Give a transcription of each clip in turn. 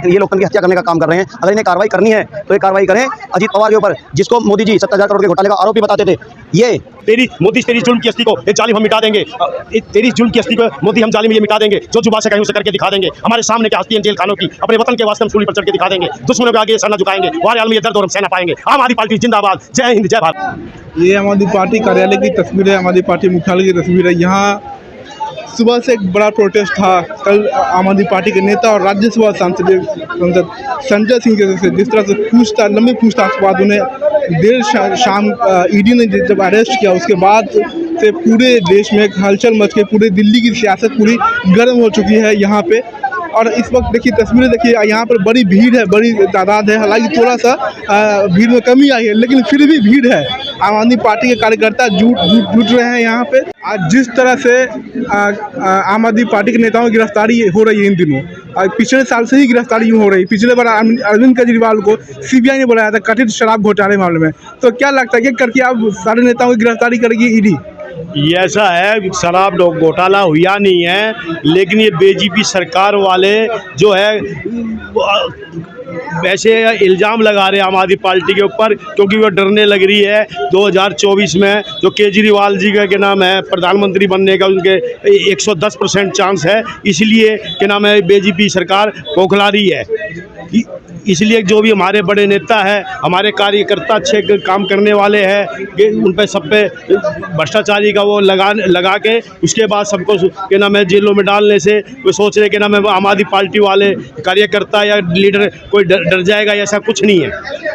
ये लोकतंत्र की हत्या करने का काम कर रहे हैं। अगर इन्हें कार्रवाई करनी है तो ये कार्रवाई करें अजीत पवार के ऊपर, जिसको मोदी जी 70,000 करोड़ के घोटाले का आरोपी बताते थे। ये तेरी जुल्म की अस्ती को ये जालिम हम मिटा देंगे, तेरी जुल्म की अस्ती को मोदी हम जालिम ये मिटा देंगे। जो जुबान से कहीं उसे करके दिखा देंगे। हमारे सामने क्या हस्ती है जेल खानों की, अपने वतन के वास्ते हम सूली पर चढ़ के दिखा देंगे। दुश्मनों के आगे सर न झुकाएंगे, हमारे आलमी दर्द और हम सहना पाएंगे। आम आदमी पार्टी जिंदाबाद, जय हिंद जय भारत। ये आम आदमी पार्टी कार्यालय की तस्वीर है, आम आदमी पार्टी मुख्यालय की तस्वीर है। यहाँ सुबह से एक बड़ा प्रोटेस्ट था। कल आम आदमी पार्टी के नेता और राज्यसभा सांसद संजय सिंह के जिस तरह से लंबी पूछताछ के बाद उन्हें देर शाम ईडी ने जब अरेस्ट किया, उसके बाद से पूरे देश में एक हलचल मच के पूरे दिल्ली की सियासत पूरी गर्म हो चुकी है यहाँ पे। और इस वक्त देखिए तस्वीरें देखिए, यहाँ पर बड़ी भीड़ है, बड़ी तादाद है। हालांकि थोड़ा सा भीड़ में कमी आई है, लेकिन फिर भी भीड़ है। आम आदमी पार्टी के कार्यकर्ता जुट रहे हैं यहाँ पे। आज जिस तरह से आम आदमी पार्टी के नेताओं की गिरफ्तारी हो रही है इन दिनों, पिछले साल से ही गिरफ्तारी यूँ हो रही। पिछले बार अरविंद केजरीवाल को सीबीआई ने बुलाया था कथित शराब घोटाले मामले में। तो क्या लगता है कि करके आप सारे नेताओं की गिरफ्तारी करेगी ईडी? ये ऐसा है, शराब घोटाला हुआ नहीं है, लेकिन ये बीजेपी सरकार वाले जो है वैसे इल्ज़ाम लगा रहे हैं आम आदमी पार्टी के ऊपर, क्योंकि वो डरने लग रही है 2024 में जो केजरीवाल जी का नाम है प्रधानमंत्री बनने का, उनके 110% चांस है। इसलिए क्या नाम है बीजेपी सरकार खोखला रही है। इसलिए जो भी हमारे बड़े नेता हैं, हमारे कार्यकर्ता अच्छे काम करने वाले हैं, कि उन पर सब पे भ्रष्टाचारी का वो लगा के उसके बाद सबको क्या नाम है जेलों में डालने से वो सोच रहे कि नाम है आम आदमी पार्टी वाले कार्यकर्ता या लीडर कोई डर जाएगा, ऐसा कुछ नहीं है।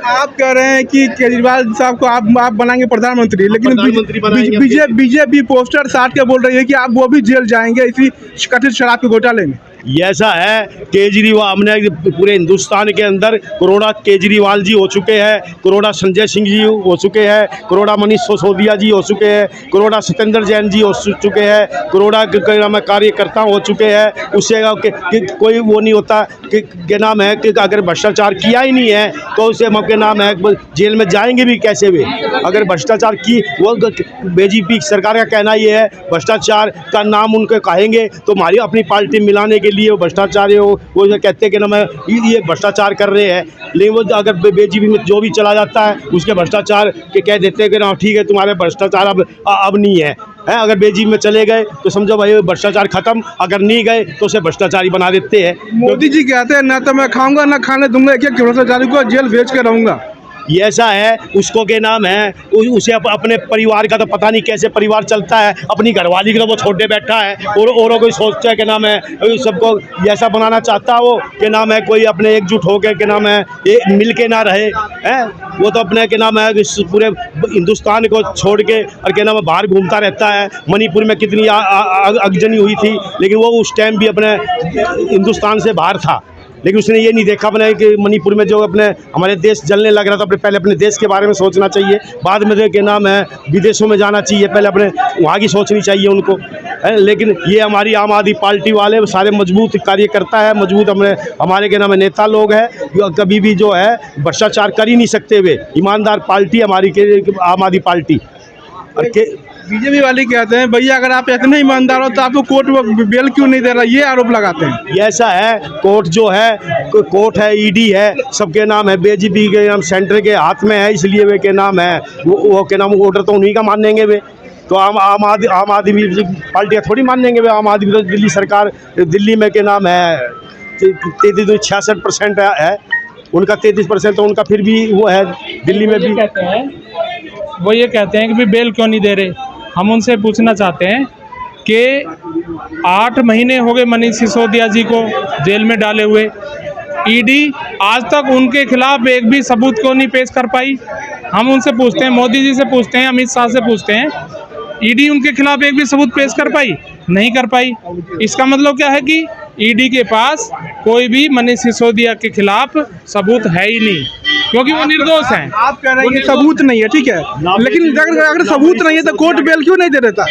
आप कह रहे हैं कि केजरीवाल साहब को आप बनाएंगे प्रधानमंत्री, लेकिन बीजेपी पोस्टर साट के बोल रही है कि आप वो भी जेल जाएंगे इसी कथित शराब के घोटाले में। ऐसा है, केजरीवाल हमने पूरे हिंदुस्तान के अंदर करोड़ा केजरीवाल जी हो चुके हैं, करोड़ा संजय सिंह जी हो चुके हैं, करोड़ा मनीष सिसोदिया जी हो चुके हैं, करोड़ा सत्येंद्र जैन जी हो चुके हैं, करोड़ा कार्यकर्ता हो चुके हैं। उससे कोई वो नहीं होता कि नाम है कि अगर भ्रष्टाचार किया ही नहीं है तो उसे के नाम है जेल में जाएंगे भी कैसे वे। अगर भ्रष्टाचार की वो बीजेपी सरकार का कहना ये है, भ्रष्टाचार का नाम उनको कहेंगे तो हमारी अपनी पार्टी मिलाने के लिए वो भ्रष्टाचार वो जो कहते हैं कि ना मैं ये भ्रष्टाचार कर रहे हैं, लेकिन वो अगर बीजेपी में जो भी चला जाता है उसके भ्रष्टाचार के कह देते हैं कि ना ठीक है तुम्हारे भ्रष्टाचार अब नहीं है। अगर बीजेपी में चले गए तो समझो भाई भ्रष्टाचार खत्म, अगर नहीं गए तो उसे भ्रष्टाचारी बना देते हैं। मोदी जी कहते हैं ना तो मैं खाऊंगा ना खाने दूंगा, एक भ्रष्टाचारी को जेल भेज कर रहूंगा। ये ऐसा है, उसको के नाम है उसे अपने परिवार का तो पता नहीं कैसे परिवार चलता है, अपनी घरवाली का वो छोटे बैठा है और औरों को सोचता है कि नाम है सबको ऐसा बनाना चाहता है वो कि नाम है कोई अपने एकजुट होकर के नाम है मिल के ना रहे हैं। वो तो अपने के नाम है पूरे हिंदुस्तान को छोड़ के और क्या नाम है बाहर घूमता रहता है। मणिपुर में कितनी आगजनी हुई थी, लेकिन वो उस टाइम भी अपने हिंदुस्तान से बाहर था, लेकिन उसने ये नहीं देखा अपने कि मणिपुर में जो अपने हमारे देश जलने लग रहा था, पहले अपने देश के बारे में सोचना चाहिए, बाद में जो के नाम है विदेशों में जाना चाहिए, पहले अपने वहाँ की सोचनी चाहिए उनको। लेकिन ये हमारी आम आदमी पार्टी वाले सारे मजबूत कार्यकर्ता है, मजबूत हमारे के नाम है नेता लोग हैं, कभी भी जो है भ्रष्टाचार कर ही नहीं सकते हुए ईमानदार पार्टी हमारी आम आदमी पार्टी। बीजेपी वाले कहते हैं भैया अगर आप इतने ईमानदार हो तो आपको कोर्ट बेल क्यों नहीं दे रहा, ये आरोप लगाते हैं। ये ऐसा है, कोर्ट जो है कोर्ट है, ईडी है, सबके नाम है, बीजेपी के नाम सेंटर के हाथ में है, इसलिए वे के नाम है वो के नाम ऑर्डर तो उन्हीं का मानेंगे वे। तो आम आदमी पार्टियाँ थोड़ी मानेंगे वे। आम आदमी तो दिल्ली सरकार दिल्ली में के नाम है 66% है उनका, 33% तो उनका फिर भी वो है दिल्ली में भी। वो ये कहते हैं कि भी बेल क्यों नहीं दे रहे। हम उनसे पूछना चाहते हैं कि 8 महीने हो गए मनीष सिसोदिया जी को जेल में डाले हुए, ईडी आज तक उनके खिलाफ एक भी सबूत क्यों नहीं पेश कर पाई। हम उनसे पूछते हैं, मोदी जी से पूछते हैं, अमित शाह से पूछते हैं, ईडी उनके खिलाफ एक भी सबूत पेश कर पाई? नहीं कर पाई। इसका मतलब क्या है कि ईडी के पास कोई भी मनीष सिसोदिया के खिलाफ सबूत है ही नहीं, क्योंकि वो निर्दोष हैं। आप कह रहे हैं कि सबूत नहीं है, ठीक है, लेकिन अगर सबूत नहीं है तो कोर्ट बेल क्यों नहीं दे देता?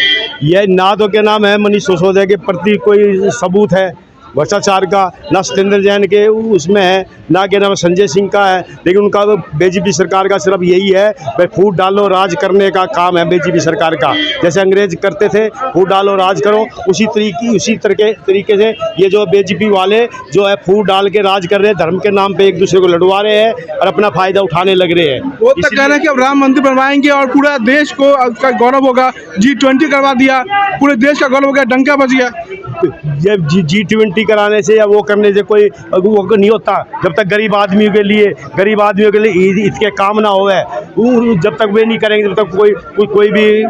ये ना तो क्या नाम है मनीष सिसोदिया के प्रति कोई सबूत है, भ्रष्टाचार का, ना सत्येंद्र जैन के उसमें है, ना के नाम संजय सिंह का है। लेकिन उनका तो बीजेपी सरकार का सिर्फ यही है, भाई फूट डालो राज करने का काम है बीजेपी सरकार का। जैसे अंग्रेज करते थे, फूट डालो राज करो, उसी तरीके से ये जो बीजेपी वाले जो है फूट डाल के राज कर रहे हैं, धर्म के नाम पे एक दूसरे को लड़वा रहे हैं और अपना फायदा उठाने लग रहे हैं। वो तक कह रहे हैं कि अब राम मंदिर बनवाएंगे और पूरा देश को का गौरव होगा, G20 करवा दिया, पूरे देश का गौरव हो गया, डंका बज गया। ये G20 कराने से या वो करने से कोई वो नहीं होता, जब तक गरीब आदमियों के लिए इसके काम ना होवे, जब तक वे नहीं करेंगे, जब तक कोई भी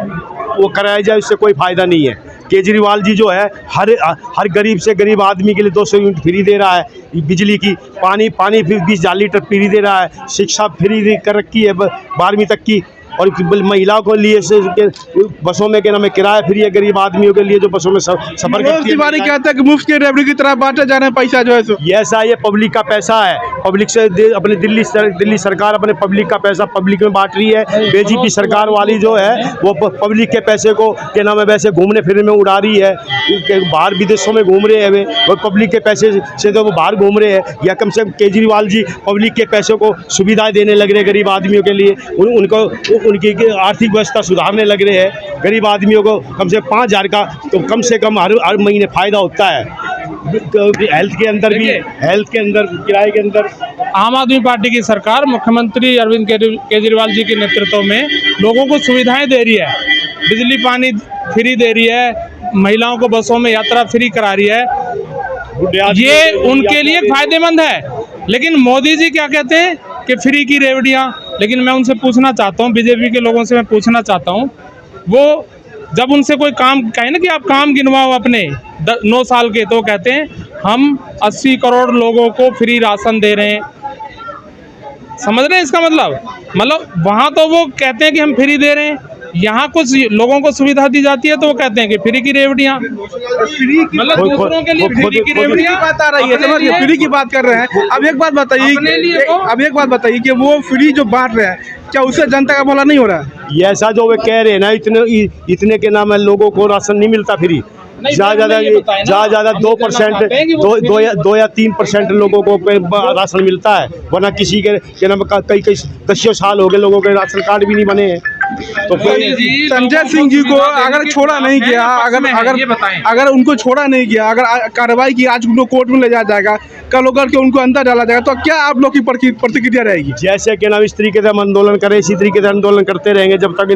वो कराया जाए, उससे कोई फ़ायदा नहीं है। केजरीवाल जी जो है हर गरीब से गरीब आदमी के लिए 200 यूनिट फ्री दे रहा है, बिजली की, पानी 20,000 लीटर फ्री दे रहा है, शिक्षा फ्री कर रखी है 12वीं तक की, और महिलाओं को लिए बसों में क्या नाम है किराया फ्री है गरीब आदमियों के लिए जो बसों में सफर करती है। तिवारी कहता है कि मुफ्त के रेवड़ी की तरह बांटे जा रहे हैं पैसा जो है सो। ऐसा ये पब्लिक का पैसा है, पब्लिक से अपने दिल्ली सरकार अपने पब्लिक का पैसा पब्लिक में बांट रही है। बीजेपी सरकार वाली जो है वो पब्लिक के पैसे को क्या नाम है वैसे घूमने फिरने में उड़ा रही है, बाहर विदेशों में घूम रहे हैं वो पब्लिक के पैसे से, तो वो बाहर घूम रहे हैं। या कम से कम केजरीवाल जी पब्लिक के पैसों को सुविधाएं देने लग रहे हैं गरीब आदमियों के लिए, उनको उनकी आर्थिक व्यवस्था सुधारने लग रहे हैं। गरीब आदमियों को कम से 5,000 का तो कम से कम हर महीने फ़ायदा होता है। हेल्थ के अंदर किराए के अंदर आम आदमी पार्टी की सरकार मुख्यमंत्री अरविंद केजरीवाल जी के नेतृत्व में लोगों को सुविधाएं दे रही है, बिजली पानी फ्री दे रही है, महिलाओं को बसों में यात्रा फ्री करा रही है, ये उनके लिए फायदेमंद है। लेकिन मोदी जी क्या कहते हैं कि फ्री की रेवड़ियाँ। लेकिन मैं उनसे पूछना चाहता हूँ, बीजेपी के लोगों से मैं पूछना चाहता हूँ, वो जब उनसे कोई काम कहे ना कि आप काम गिनवाओ अपने 9 साल के, तो कहते हैं हम 80 करोड़ लोगों को फ्री राशन दे रहे हैं। समझ रहे हैं इसका मतलब वहाँ तो वो कहते हैं कि हम फ्री दे रहे हैं, यहाँ कुछ लोगों को सुविधा दी जाती है तो वो कहते हैं कि फ्री की रेवड़ियाँ, मतलब दूसरों के लिए फ्री की रेवड़ियाँ बात आ रही है, समझिए फ्री की बात कर रहे हैं। अब एक बात बताइए कि वो फ्री जो बांट रहे हैं, क्या उससे जनता का भला नहीं हो रहा है? ये ऐसा जो वे कह रहे हैं ना, इतने के नाम है लोगों को राशन नहीं मिलता फ्री, ज़्यादा 2 या 3% लोगों को राशन मिलता है, वरना किसी के नाम कई 10 साल हो गए लोगों के राशन कार्ड भी नहीं बने हैं। तो संजय सिंह जी को अगर छोड़ा नहीं गया, अगर उनको छोड़ा नहीं गया, अगर कार्रवाई की, आज उनको कोर्ट में ले जाया जाएगा, कल होकर के उनको अंदर डाला जाएगा, तो क्या आप लोग की प्रतिक्रिया रहेगी? जैसे कि नाम इस तरीके से हम आंदोलन करें, इसी तरीके से आंदोलन करते रहेंगे जब तक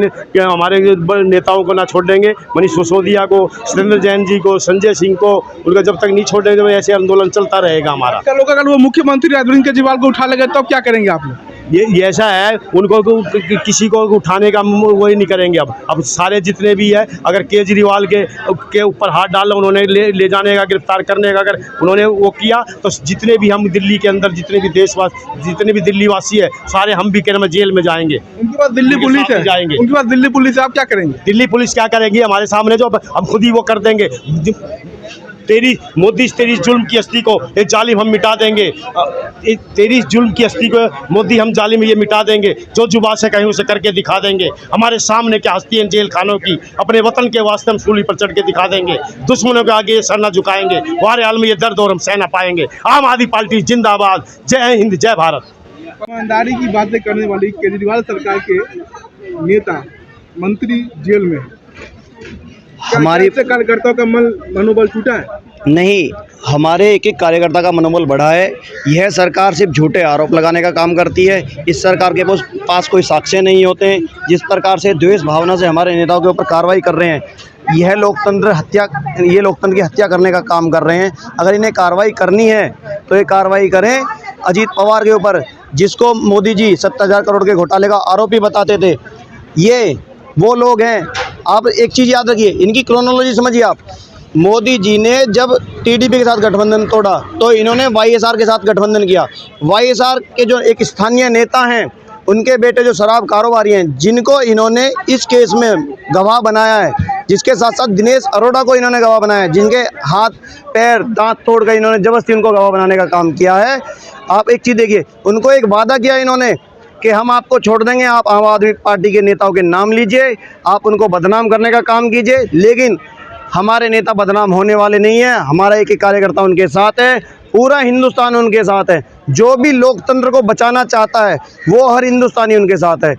हमारे नेताओं को ना छोड़ देंगे, मनीष सिसोदिया को, सत्येंद्र जैन जी को, संजय सिंह को, उनका जब तक नहीं छोड़ेंगे ऐसे आंदोलन चलता रहेगा हमारा। कल अगर वो मुख्यमंत्री अरविंद केजरीवाल को उठा लेंगे तब क्या करेंगे आप लोग? ये ऐसा है, उनको किसी को उठाने का वही नहीं करेंगे। अब सारे जितने भी है, अगर केजरीवाल के ऊपर हाथ डाला उन्होंने, ले जाने का, गिरफ्तार करने का अगर उन्होंने वो किया, तो जितने भी हम दिल्ली के अंदर जितने भी दिल्ली वासी है, सारे हम भी जेल में जाएंगे। उनके पास दिल्ली पुलिस है, जाएंगे उनके पास दिल्ली पुलिस है, आप क्या करेंगे? दिल्ली पुलिस क्या करेंगी हमारे सामने, जो हम खुद ही वो कर देंगे। तेरी जुल्म की हस्ती को ये जालिम हम मिटा देंगे, तेरी जुल्म की हस्ती को मोदी हम जालिम ये मिटा देंगे, जो जुबान से कहीं उसे करके दिखा देंगे। हमारे सामने क्या हस्ती है जेल खानों की, अपने वतन के वास्ते हम सूली पर चढ़ के दिखा देंगे, दुश्मनों के आगे ये सर न झुकाएंगे, हमारे हाल में ये दर्द और हम सह ना पाएंगे। आम आदमी पार्टी जिंदाबाद, जय हिंद, जय भारत। ईमानदारी की बातें करने वाली केजरीवाल सरकार के नेता मंत्री जेल में, हमारे कार्यकर्ताओं का मनोबल टूटा है? नहीं, हमारे एक कार्यकर्ता का मनोबल बढ़ा है। यह सरकार सिर्फ झूठे आरोप लगाने का काम करती है। इस सरकार के पास कोई साक्ष्य नहीं होते हैं। जिस प्रकार से द्वेष भावना से हमारे नेताओं के ऊपर कार्रवाई कर रहे हैं, यह लोकतंत्र की हत्या करने का काम कर रहे हैं। अगर इन्हें कार्रवाई करनी है तो ये कार्रवाई करें अजीत पवार के ऊपर, जिसको मोदी जी 70,000 करोड़ के घोटाले का आरोपी बताते थे। ये वो लोग हैं। आप एक चीज़ याद रखिए, इनकी क्रोनोलॉजी समझिए आप। मोदी जी ने जब टीडीपी के साथ गठबंधन तोड़ा तो इन्होंने वाईएसआर के साथ गठबंधन किया। वाईएसआर के जो एक स्थानीय नेता हैं, उनके बेटे जो शराब कारोबारी हैं, जिनको इन्होंने इस केस में गवाह बनाया है, जिसके साथ साथ दिनेश अरोड़ा को इन्होंने गवाह बनाया है, जिनके हाथ पैर दांत तोड़ कर इन्होंने जबरदस्ती उनको गवाह बनाने का काम किया है। आप एक चीज़ देखिए, उनको एक वादा किया इन्होंने कि हम आपको छोड़ देंगे, आप आम आदमी पार्टी के नेताओं के नाम लीजिए, आप उनको बदनाम करने का काम कीजिए। लेकिन हमारे नेता बदनाम होने वाले नहीं है, हमारा एक एक कार्यकर्ता उनके साथ है, पूरा हिंदुस्तान उनके साथ है। जो भी लोकतंत्र को बचाना चाहता है वो हर हिंदुस्तानी उनके साथ है।